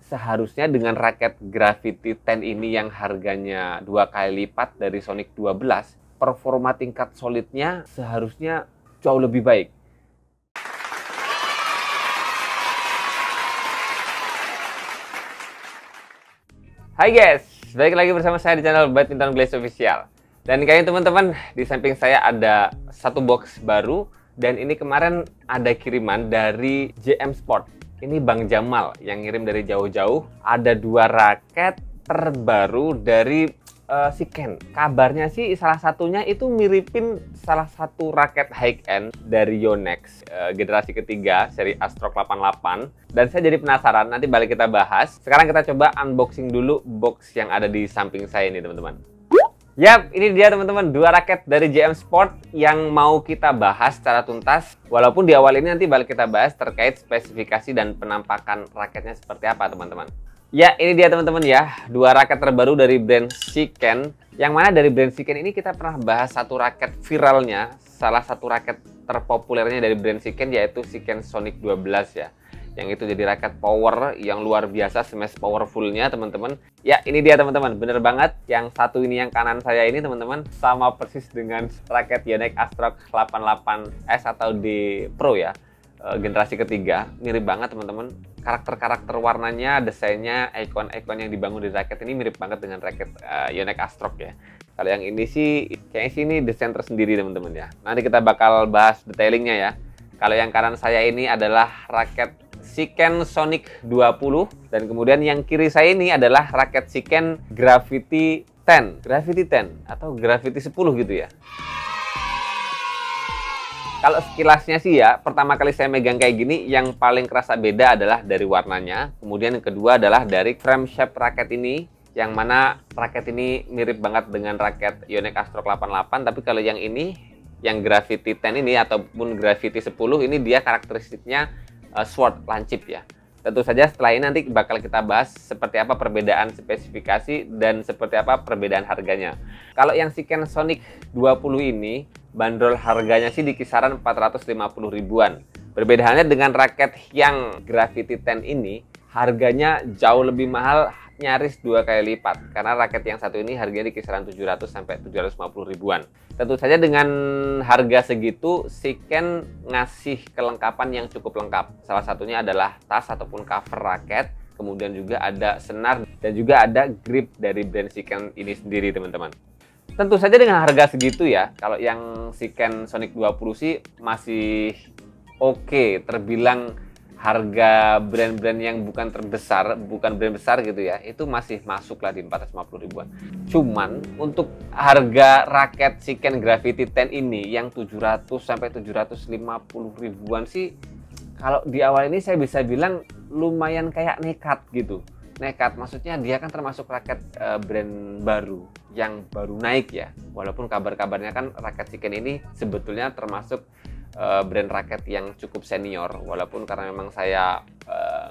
seharusnya dengan raket Gravity 10 ini yang harganya 2 kali lipat dari Sonic 12, performa tingkat solidnya seharusnya jauh lebih baik. Hai guys, balik lagi bersama saya di channel Badminton Glaze Official. Dan kali ini teman-teman, di samping saya ada satu box baru. Dan ini kemarin ada kiriman dari JM Sport. Ini Bang Jamal yang ngirim dari jauh-jauh. Ada 2 raket terbaru dari Shiken. Kabarnya sih salah satunya itu miripin salah satu raket high-end dari Yonex generasi ketiga seri Astrock 88. Dan saya jadi penasaran, nanti balik kita bahas. Sekarang kita coba unboxing dulu box yang ada di samping saya ini teman-teman. Yap, ini dia teman-teman, 2 raket dari JM Sport yang mau kita bahas secara tuntas. Walaupun di awal ini nanti balik kita bahas terkait spesifikasi dan penampakan raketnya seperti apa teman-teman. Ya, ini dia teman-teman ya, 2 raket terbaru dari brand Shiken. Yang mana dari brand Shiken ini kita pernah bahas satu raket viralnya, salah satu raket terpopulernya dari brand Shiken yaitu Shiken Sonic 12 ya. Yang itu jadi raket power yang luar biasa, smash powerfulnya teman-teman. Ya, ini dia teman-teman, bener banget. Yang satu ini yang kanan saya ini teman-teman sama persis dengan raket Yonex Astrock 88S atau di Pro ya, generasi ketiga. Mirip banget teman-teman. Karakter-karakter warnanya, desainnya, ikon-ikon yang dibangun di raket ini mirip banget dengan raket Yonex Astrock ya. Kalau yang ini sih kayaknya sih ini desain tersendiri teman-teman ya. Nanti kita bakal bahas detailingnya ya. Kalau yang kanan saya ini adalah raket Shiken Sonic 20 dan kemudian yang kiri saya ini adalah raket Shiken Gravity 10. Gravity 10 atau Gravity 10 gitu ya. Kalau sekilasnya sih ya, pertama kali saya megang kayak gini, yang paling kerasa beda adalah dari warnanya. Kemudian yang kedua adalah dari frame shape raket ini, yang mana raket ini mirip banget dengan raket Yonex Astrock 88. Tapi kalau yang ini, yang Gravity 10 ini ataupun Gravity 10 ini dia karakteristiknya sword lancip ya. Tentu saja setelah ini nanti bakal kita bahas seperti apa perbedaan spesifikasi dan seperti apa perbedaan harganya. Kalau yang Shiken Sonic 20 ini bandrol harganya sih di kisaran 450 ribuan. Perbedaannya dengan raket yang Gravity 10 ini harganya jauh lebih mahal, nyaris 2 kali lipat. Karena raket yang satu ini harganya di kisaran 700 sampai 750 ribuan. Tentu saja dengan harga segitu, Shiken ngasih kelengkapan yang cukup lengkap. Salah satunya adalah tas ataupun cover raket, kemudian juga ada senar, dan juga ada grip dari brand Shiken ini sendiri teman-teman. Tentu saja dengan harga segitu ya, kalau yang Shiken Sonic 20 sih masih oke, terbilang harga brand-brand yang bukan terbesar, bukan brand besar gitu ya, itu masih masuk lah di 450 ribuan. Cuman untuk harga raket Shiken Gravity 10 ini yang 700 sampai 750 ribuan sih, kalau di awal ini saya bisa bilang lumayan kayak nekat gitu. Nekat, maksudnya dia kan termasuk raket brand baru yang baru naik ya. Walaupun kabar-kabarnya kan raket Shiken ini sebetulnya termasuk brand raket yang cukup senior, walaupun karena memang saya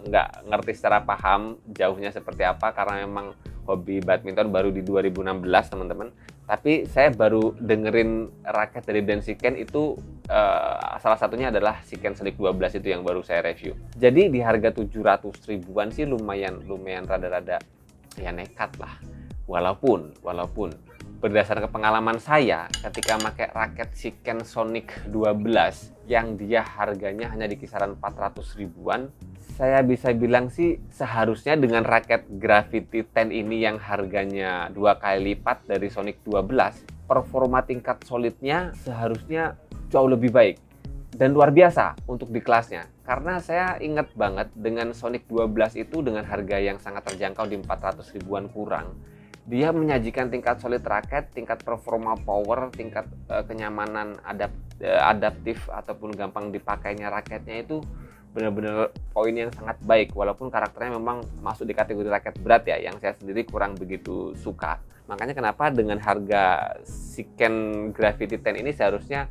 nggak ngerti secara paham jauhnya seperti apa, karena memang hobi badminton baru di 2016 teman-teman. Tapi saya baru dengerin raket dari brand Shiken itu, salah satunya adalah Shiken Sonic 12 itu yang baru saya review. Jadi di harga 700 ribuan sih lumayan rada-rada ya nekat lah. Walaupun berdasarkan pengalaman saya ketika pakai raket Shiken Sonic 12 yang dia harganya hanya di kisaran 400 ribuan, saya bisa bilang sih seharusnya dengan raket Gravity 10 ini yang harganya 2 kali lipat dari Sonic 12, performa tingkat solidnya seharusnya jauh lebih baik dan luar biasa untuk di kelasnya. Karena saya ingat banget dengan Sonic 12 itu dengan harga yang sangat terjangkau di 400 ribuan kurang, dia menyajikan tingkat solid raket, tingkat performa power, tingkat kenyamanan adaptif ataupun gampang dipakainya raketnya itu benar-benar poin yang sangat baik. Walaupun karakternya memang masuk di kategori raket berat ya, yang saya sendiri kurang begitu suka. Makanya kenapa dengan harga Shiken Gravity 10 ini seharusnya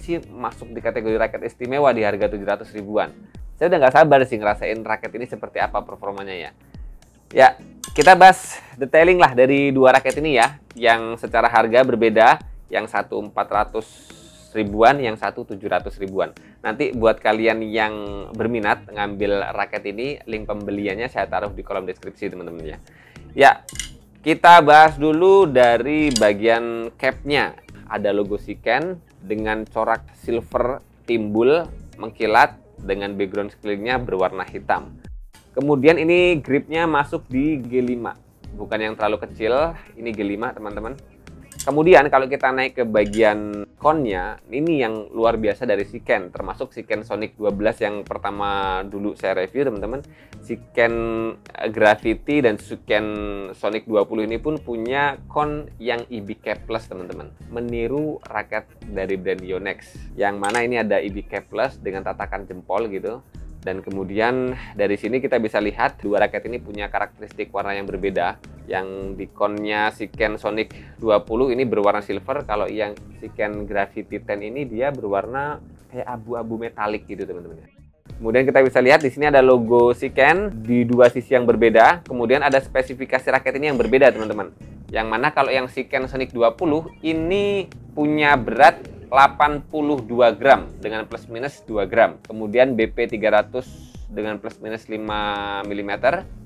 sih masuk di kategori raket istimewa di harga 700 ribuan. Saya udah nggak sabar sih ngerasain raket ini seperti apa performanya ya. Ya, kita bahas detailing lah dari 2 raket ini ya, yang secara harga berbeda, yang satu 400 ribuan, yang satu 700 ribuan. Nanti buat kalian yang berminat ngambil raket ini, link pembeliannya saya taruh di kolom deskripsi teman-teman ya. Ya, kita bahas dulu dari bagian capnya. Ada logo Shiken dengan corak silver timbul mengkilat dengan background sekelilingnya berwarna hitam. Kemudian ini gripnya masuk di G5, bukan yang terlalu kecil, ini G5 teman-teman. Kemudian kalau kita naik ke bagian connya, ini yang luar biasa dari Shiken, termasuk Shiken Sonic 12 yang pertama dulu saya review teman-teman. Shiken Gravity dan Shiken Sonic 20 ini pun punya con yang EBK Plus teman-teman, meniru raket dari brand Yonex, yang mana ini ada EBK Plus dengan tatakan jempol gitu. Dan kemudian dari sini kita bisa lihat dua raket ini punya karakteristik warna yang berbeda. Yang di connya Shiken Sonic 20 ini berwarna silver, kalau yang Shiken Gravity 10 ini dia berwarna kayak abu-abu metalik gitu teman-teman. Kemudian kita bisa lihat di sini ada logo Shiken di dua sisi yang berbeda. Kemudian ada spesifikasi raket ini yang berbeda teman-teman. Yang mana kalau yang Shiken Sonic 20 ini punya berat 82 gram dengan plus minus 2 gram. Kemudian BP 300 dengan plus minus 5 mm.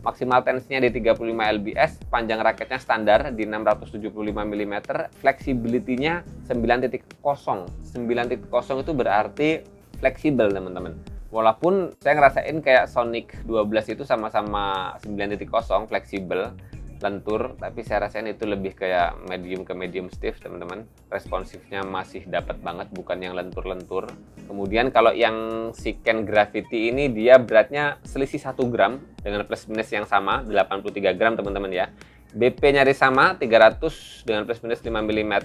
Maksimal tensinya di 35 lbs. Panjang raketnya standar di 675 mm. Flexibility-nya 9.0. 9.0 itu berarti fleksibel teman-teman. Walaupun saya ngerasain kayak Sonic 12 itu sama-sama 9.0 fleksibel, lentur, tapi saya rasain itu lebih kayak medium ke medium stiff teman-teman. Responsifnya masih dapat banget, bukan yang lentur-lentur. Kemudian kalau yang Shiken Gravity ini dia beratnya selisih 1 gram dengan plus minus yang sama 83 gram teman-teman ya. BP nyaris sama 300 dengan plus minus 5 mm.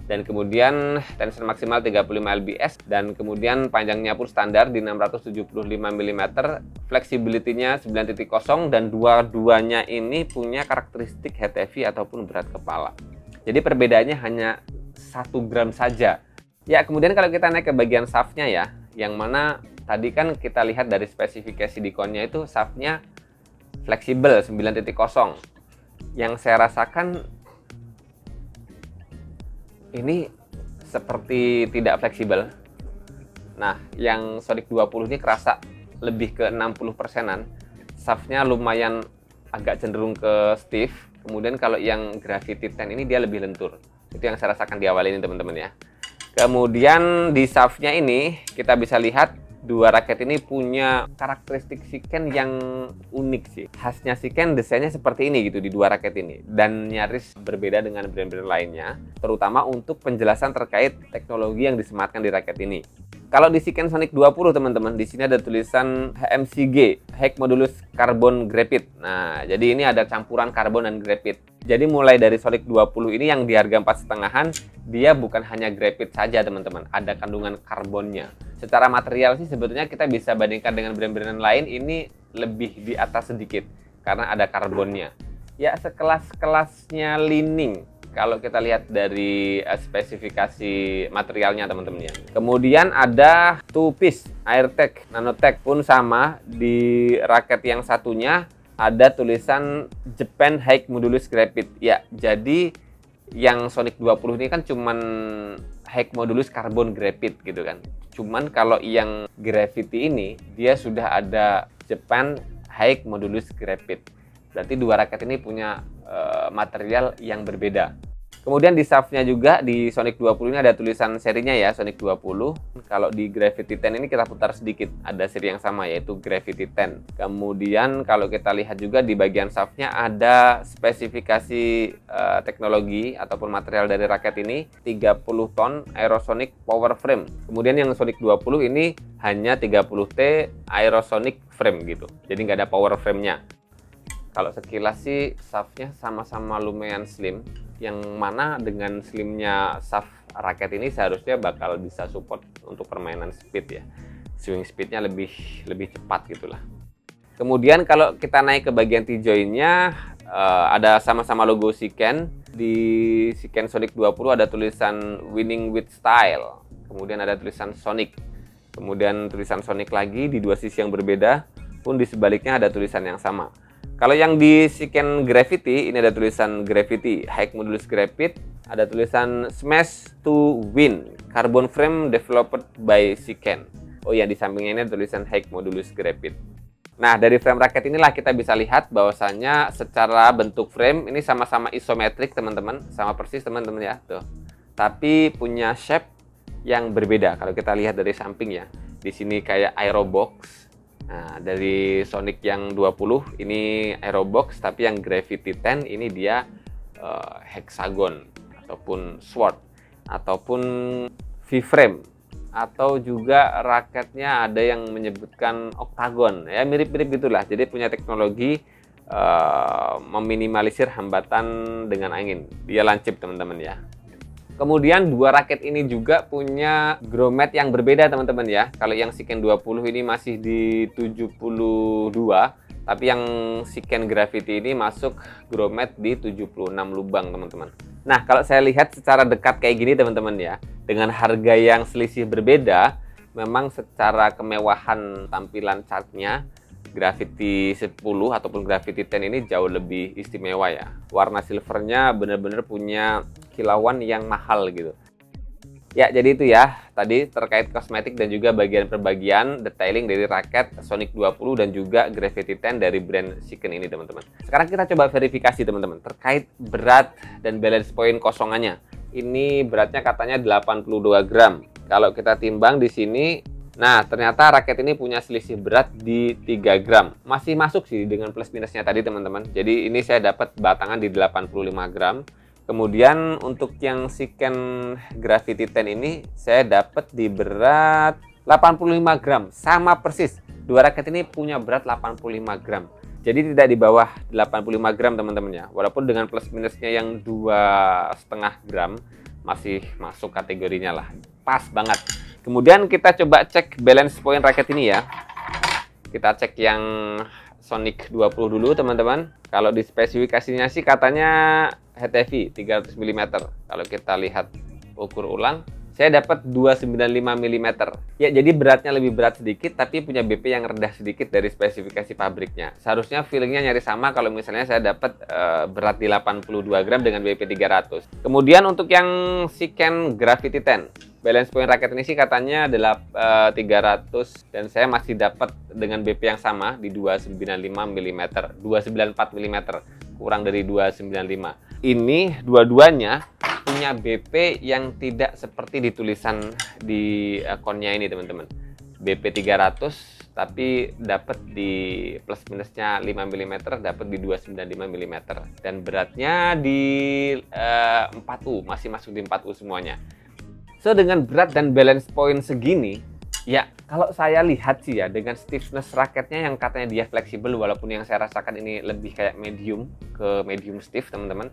Dan kemudian tension maksimal 35 lbs, dan kemudian panjangnya pun standar di 675 mm, flexibility-nya 9.0, dan dua-duanya ini punya karakteristik head heavy ataupun berat kepala. Jadi perbedaannya hanya 1 gram saja. Ya, kemudian kalau kita naik ke bagian shaft-nya ya, yang mana tadi kan kita lihat dari spesifikasi di connya itu shaft-nya fleksibel 9.0. Yang saya rasakan ini seperti tidak fleksibel. Nah, yang Sonic 20 ini kerasa lebih ke 60%-an. Shaft-nya lumayan agak cenderung ke stiff. Kemudian kalau yang Gravity 10 ini dia lebih lentur. Itu yang saya rasakan di awal ini teman-teman ya. Kemudian di shaft-nya ini kita bisa lihat dua raket ini punya karakteristik Shiken yang unik sih. Khasnya Shiken desainnya seperti ini gitu di dua raket ini, dan nyaris berbeda dengan brand-brand lainnya, terutama untuk penjelasan terkait teknologi yang disematkan di raket ini. Kalau di Shiken Sonic 20 teman-teman, di sini ada tulisan HMCG, High Modulus Carbon Graphite. Nah, jadi ini ada campuran karbon dan graphite. Jadi mulai dari Sonic 20 ini yang di harga 4,5-an, dia bukan hanya graphite saja teman-teman, ada kandungan karbonnya. Secara material sih sebetulnya kita bisa bandingkan dengan brand-brand lain, ini lebih di atas sedikit karena ada karbonnya. Ya, sekelas-kelasnya Li-Ning kalau kita lihat dari spesifikasi materialnya teman-teman ya. Kemudian ada two piece Airtech Nanotech pun sama, di raket yang satunya ada tulisan Japan High Modulus Graphite. Ya, jadi yang Sonic 20 ini kan cuman High Modulus Carbon Graphite gitu kan. Cuman kalau yang Gravity ini dia sudah ada Japan High Modulus Graphite. Berarti dua raket ini punya material yang berbeda. Kemudian di shaft-nya juga di Sonic 20 ini ada tulisan serinya ya, Sonic 20. Kalau di Gravity 10 ini kita putar sedikit, ada seri yang sama yaitu Gravity 10. Kemudian kalau kita lihat juga di bagian shaft-nya ada spesifikasi teknologi ataupun material dari raket ini, 30 ton Aerosonic Power Frame. Kemudian yang Sonic 20 ini hanya 30T Aerosonic Frame gitu. Jadi nggak ada power frame-nya. Kalau sekilas sih shaft-nya sama-sama lumayan slim, yang mana dengan slimnya shaft raket ini seharusnya bakal bisa support untuk permainan speed ya. Swing speednya lebih cepat gitulah. Kemudian kalau kita naik ke bagian T-joint-nya, ada sama-sama logo Shiken. Di Shiken Sonic 20 ada tulisan Winning with Style. Kemudian ada tulisan Sonic. Kemudian tulisan Sonic lagi di dua sisi yang berbeda, pun di sebaliknya ada tulisan yang sama. Kalau yang di Shiken Gravity, ini ada tulisan Gravity High Modulus Graphite, ada tulisan Smash to Win, Carbon Frame Developed by Shiken. Oh ya, di sampingnya ini ada tulisan High Modulus Graphite. Nah, dari frame raket inilah kita bisa lihat bahwasanya secara bentuk frame ini sama-sama isometrik teman-teman, sama persis teman-teman ya, tuh. Tapi punya shape yang berbeda kalau kita lihat dari samping ya. Di sini kayak Aerobox. Nah, dari Sonic yang 20 ini Aerobox, tapi yang Gravity 10 ini dia hexagon ataupun sword ataupun V-frame. Atau juga raketnya ada yang menyebutkan oktagon, ya mirip-mirip gitulah. Jadi punya teknologi meminimalisir hambatan dengan angin. Dia lancip teman-teman ya. Kemudian dua raket ini juga punya grommet yang berbeda teman-teman ya. Kalau yang Shiken 20 ini masih di 72, tapi yang Shiken Gravity ini masuk grommet di 76 lubang teman-teman. Nah, kalau saya lihat secara dekat kayak gini teman-teman ya, dengan harga yang selisih berbeda, memang secara kemewahan tampilan catnya Gravity 10 ataupun Gravity 10 ini jauh lebih istimewa ya. Warna silvernya benar-benar punya kilauan yang mahal gitu. Ya, jadi itu ya tadi terkait kosmetik dan juga bagian per bagian detailing dari raket Sonic 20 dan juga Gravity 10 dari brand Shiken ini teman-teman. Sekarang kita coba verifikasi teman-teman terkait berat dan balance point kosongannya. Ini beratnya katanya 82 gram. Kalau kita timbang di sini, nah ternyata raket ini punya selisih berat di 3 gram. Masih masuk sih dengan plus minusnya tadi teman-teman. Jadi ini saya dapat batangan di 85 gram. Kemudian untuk yang Shiken Gravity 10 ini saya dapat di berat 85 gram. Sama persis. Dua raket ini punya berat 85 gram. Jadi tidak di bawah 85 gram teman-teman ya. Walaupun dengan plus minusnya yang 2,5 gram masih masuk kategorinya lah. Pas banget. Kemudian kita coba cek balance point raket ini ya. Kita cek yang Sonic 20 dulu teman-teman. Kalau di spesifikasinya sih katanya head heavy 300 mm. Kalau kita lihat ukur ulang, saya dapat 295 mm. Ya, jadi beratnya lebih berat sedikit tapi punya BP yang rendah sedikit dari spesifikasi pabriknya. Seharusnya feelingnya nyari sama kalau misalnya saya dapat berat di 82 gram dengan BP 300. Kemudian untuk yang Shiken Gravity 10, balance point raket ini sih katanya adalah 300 dan saya masih dapat dengan BP yang sama di 295 mm, 294 mm, kurang dari 295. Ini dua-duanya punya BP yang tidak seperti di tulisan di akunnya ini teman-teman. BP 300 tapi dapat di plus minusnya 5 mm, dapat di 295 mm dan beratnya di 4U, masih masuk di 4U semuanya. So dengan berat dan balance point segini, ya kalau saya lihat sih ya dengan stiffness raketnya yang katanya dia fleksibel, walaupun yang saya rasakan ini lebih kayak medium ke medium stiff teman-teman,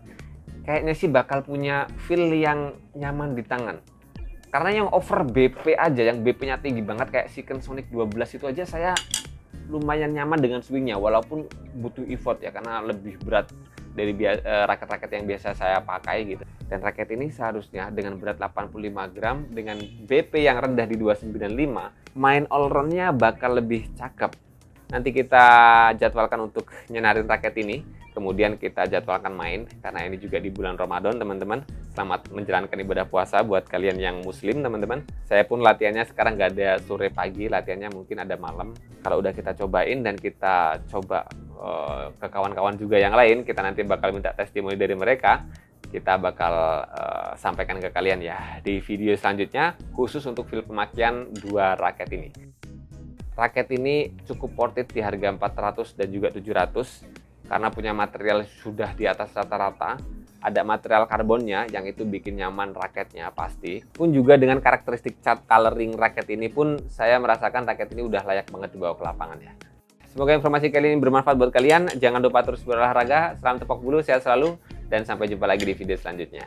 kayaknya sih bakal punya feel yang nyaman di tangan. Karena yang over BP aja, yang BP-nya tinggi banget kayak Shiken Sonic 12 itu aja saya lumayan nyaman dengan swingnya, walaupun butuh effort ya karena lebih berat dari raket-raket yang biasa saya pakai gitu. Dan raket ini seharusnya dengan berat 85 gram dengan BP yang rendah di 295, main all-round-nya bakal lebih cakep. Nanti kita jadwalkan untuk nyenarin raket ini, kemudian kita jadwalkan main karena ini juga di bulan Ramadan teman-teman. Selamat menjalankan ibadah puasa buat kalian yang muslim teman-teman. Saya pun latihannya sekarang nggak ada sore pagi, latihannya mungkin ada malam. Kalau udah kita cobain dan kita coba ke kawan-kawan juga yang lain, kita nanti bakal minta testimoni dari mereka. Kita bakal sampaikan ke kalian ya di video selanjutnya khusus untuk feel pemakaian dua raket ini. Raket ini cukup worth it di harga 400 dan juga 700 karena punya material sudah di atas rata-rata. Ada material karbonnya yang itu bikin nyaman raketnya pasti. Pun juga dengan karakteristik cat coloring raket ini pun saya merasakan raket ini udah layak banget dibawa ke lapangan ya. Semoga informasi kali ini bermanfaat buat kalian. Jangan lupa terus berolahraga. Salam tepok bulu, sehat selalu, dan sampai jumpa lagi di video selanjutnya.